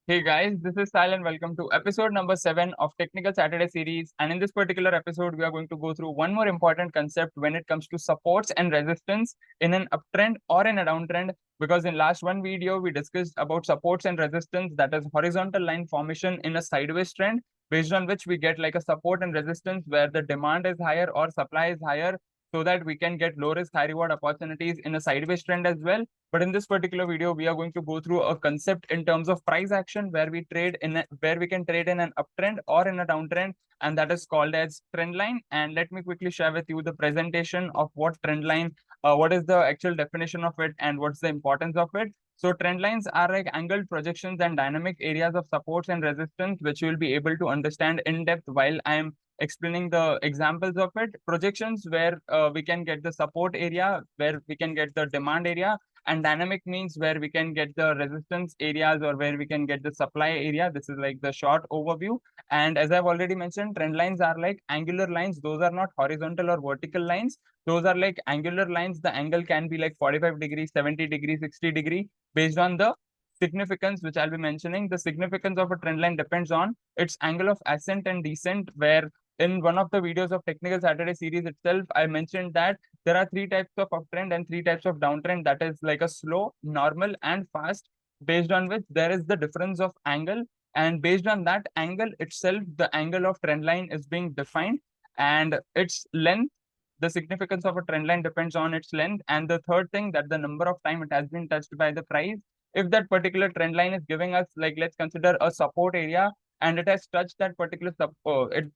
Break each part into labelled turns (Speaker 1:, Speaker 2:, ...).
Speaker 1: Hey guys, this is Sal and welcome to episode number 7 of Technical Saturday series. And in this particular episode, we are going to go through one more important concept when it comes to supports and resistance in an uptrend or in a downtrend. Because in last one video, we discussed about supports and resistance, that is horizontal line formation in a sideways trend, based on which we get like a support and resistance where the demand is higher or supply is higher, so that we can get low risk, high reward opportunities in a sideways trend as well. But in this particular video, we are going to go through a concept in terms of price action where where we can trade in an uptrend or in a downtrend, and that is called as trend line. And let me quickly share with you the presentation of what trend line, what is the actual definition of it, and what's the importance of it. So trend lines are like angled projections and dynamic areas of supports and resistance, which you will be able to understand in depth while I am explaining the examples of it. Projections where we can get the support area, where we can get the demand area, and dynamic means where we can get the resistance areas or where we can get the supply area. This is like the short overview. And as I've already mentioned, trend lines are like angular lines. Those are not horizontal or vertical lines. Those are like angular lines. The angle can be like 45 degrees, 70 degrees, 60 degree based on the significance, which I'll be mentioning. The significance of a trend line depends on its angle of ascent and descent, where in one of the videos of Technical Saturday series itself, I mentioned that there are three types of uptrend and three types of downtrend. That is like a slow, normal, and fast, based on which there is the difference of angle. And based on that angle itself, the angle of trend line is being defined, and its length. The significance of a trend line depends on its length. And the third thing, that the number of time it has been touched by the price. If that particular trend line is giving us, like, let's consider a support area, and it has touched that particular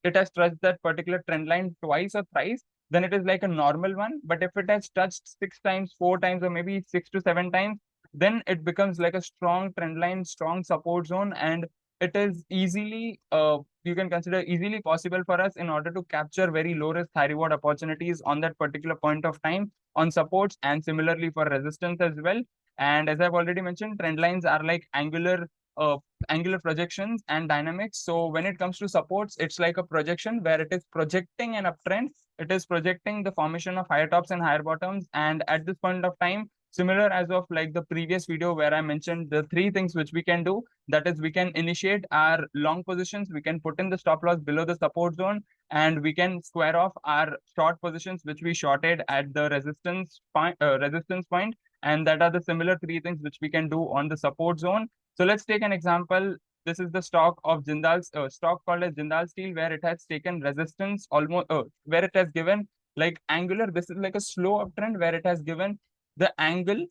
Speaker 1: it has touched that particular trend line twice or thrice, then it is like a normal one. But if it has touched six times, four times, or maybe 6 to 7 times, then it becomes like a strong trend line, strong support zone, and it is easily you can consider easily possible for us in order to capture very low risk, high reward opportunities on that particular point of time on supports, and similarly for resistance as well. And as I've already mentioned, trend lines are like uh, angular projections and dynamics. So when it comes to supports, it's like a projection where it is projecting an uptrend. It is projecting the formation of higher tops and higher bottoms. And at this point of time, similar as of like the previous video where I mentioned the three things which we can do, that is we can initiate our long positions, we can put in the stop loss below the support zone, and we can square off our short positions which we shorted at the resistance point. And that are the similar three things which we can do on the support zone. So let's take an example. This is the stock of Jindal's stock called as Jindal Steel, where it has taken resistance almost, where it has given like angular. This is like a slow uptrend where it has given the angle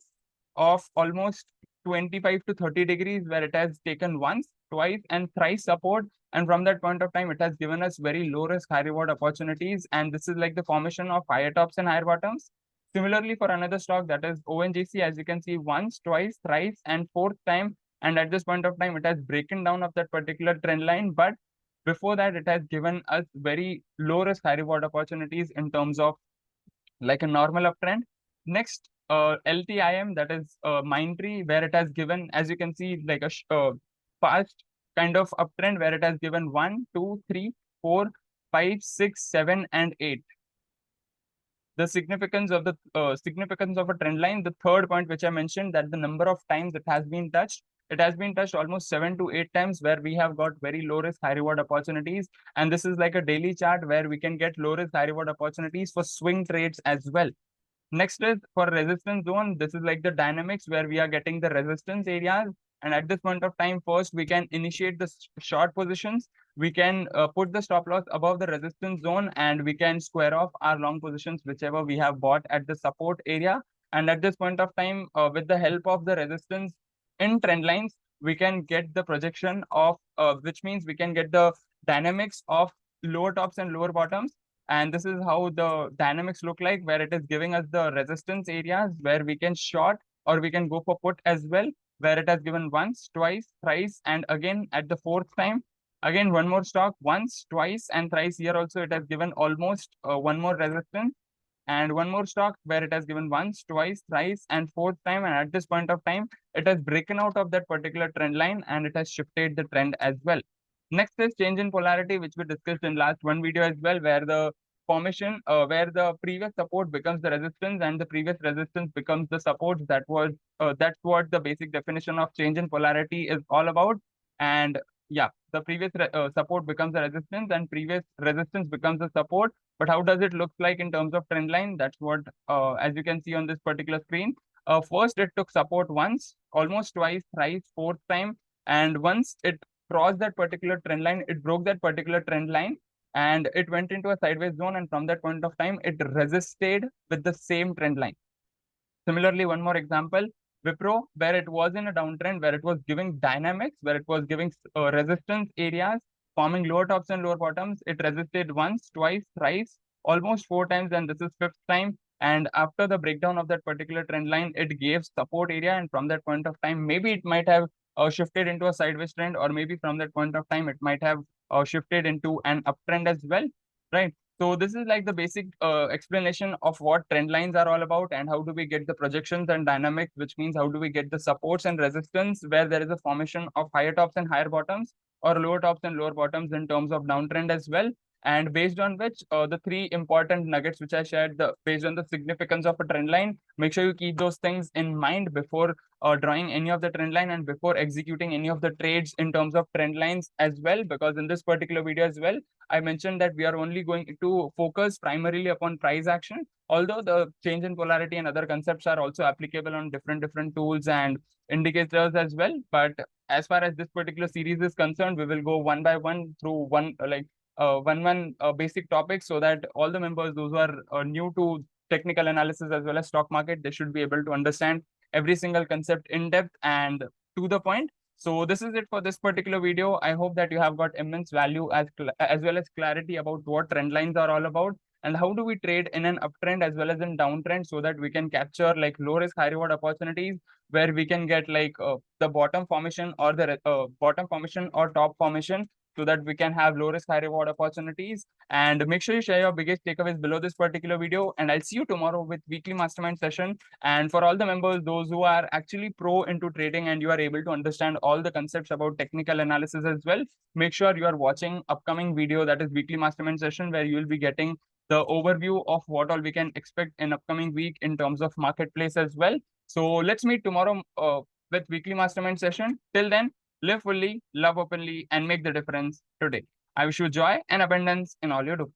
Speaker 1: of almost 25 to 30 degrees, where it has taken once, twice, and thrice support. And from that point of time, it has given us very low risk, high reward opportunities. And this is like the formation of higher tops and higher bottoms. Similarly, for another stock, that is ONGC, as you can see, once, twice, thrice, and fourth time. And at this point of time, it has broken down of that particular trend line. But before that, it has given us very low risk, high reward opportunities in terms of like a normal uptrend. Next, LTIM, that is Mindtree, where it has given, as you can see, like a fast kind of uptrend where it has given 1, 2, 3, 4, 5, 6, 7, and 8. The significance of a trend line. The third point which I mentioned, that the number of times it has been touched almost 7 to 8 times, where we have got very low risk, high reward opportunities. And this is like a daily chart where we can get low risk, high reward opportunities for swing trades as well. Next is for resistance zone. This is like the dynamics where we are getting the resistance areas. And at this point of time, first we can initiate the short positions. We can put the stop loss above the resistance zone, and we can square off our long positions, whichever we have bought at the support area. And at this point of time, with the help of the resistance in trend lines, we can get the projection of, which means we can get the dynamics of lower tops and lower bottoms. And this is how the dynamics look like, where it is giving us the resistance areas where we can short or we can go for put as well, where it has given once, twice, thrice, and again at the fourth time. Again, one more stock, once, twice, and thrice. Here also it has given almost one more resistance, and one more stock where it has given once, twice, thrice, and fourth time. And at this point of time, it has broken out of that particular trend line, and it has shifted the trend as well. Next is change in polarity, which we discussed in last one video as well, where the formation, where the previous support becomes the resistance and the previous resistance becomes the support. That's what the basic definition of change in polarity is all about. and yeah, the previous support becomes a resistance and previous resistance becomes a support. But how does it look like in terms of trend line? That's what, as you can see on this particular screen. First, it took support once, almost twice, thrice, fourth time, and once it crossed that particular trend line, it broke that particular trend line, and it went into a sideways zone. And from that point of time, it resisted with the same trend line. Similarly, one more example, Wipro, where it was in a downtrend, where it was giving dynamics, where it was giving resistance areas, forming lower tops and lower bottoms. It resisted once, twice, thrice, almost four times, and this is fifth time. And after the breakdown of that particular trend line, it gave support area, and from that point of time, maybe it might have shifted into a sideways trend, or maybe from that point of time, it might have shifted into an uptrend as well, right? So this is like the basic explanation of what trend lines are all about and how do we get the projections and dynamics, which means how do we get the supports and resistance where there is a formation of higher tops and higher bottoms, or lower tops and lower bottoms in terms of downtrend as well. And based on which the three important nuggets which I shared, based on the significance of a trend line, make sure you keep those things in mind before drawing any of the trend line and before executing any of the trades in terms of trend lines as well. Because in this particular video as well, I mentioned that we are only going to focus primarily upon price action, although the change in polarity and other concepts are also applicable on different tools and indicators as well. But as far as this particular series is concerned, we will go one by one through one basic topic, so that all the members, those who are new to technical analysis as well as stock market, they should be able to understand every single concept in depth and to the point. So this is it for this particular video. I hope that you have got immense value as well as clarity about what trend lines are all about and how do we trade in an uptrend as well as in downtrend, so that we can capture like low risk high reward opportunities where we can get like the bottom formation or the bottom formation or top formation, so that we can have low risk high reward opportunities. And make sure you share your biggest takeaways below this particular video, and I'll see you tomorrow with weekly mastermind session. And for all the members, those who are actually pro into trading and you are able to understand all the concepts about technical analysis as well, make sure you are watching upcoming video, that is weekly mastermind session, where you will be getting the overview of what all we can expect in upcoming week in terms of marketplace as well. So let's meet tomorrow with weekly mastermind session. Till then, live fully, love openly, and make the difference today. I wish you joy and abundance in all you do.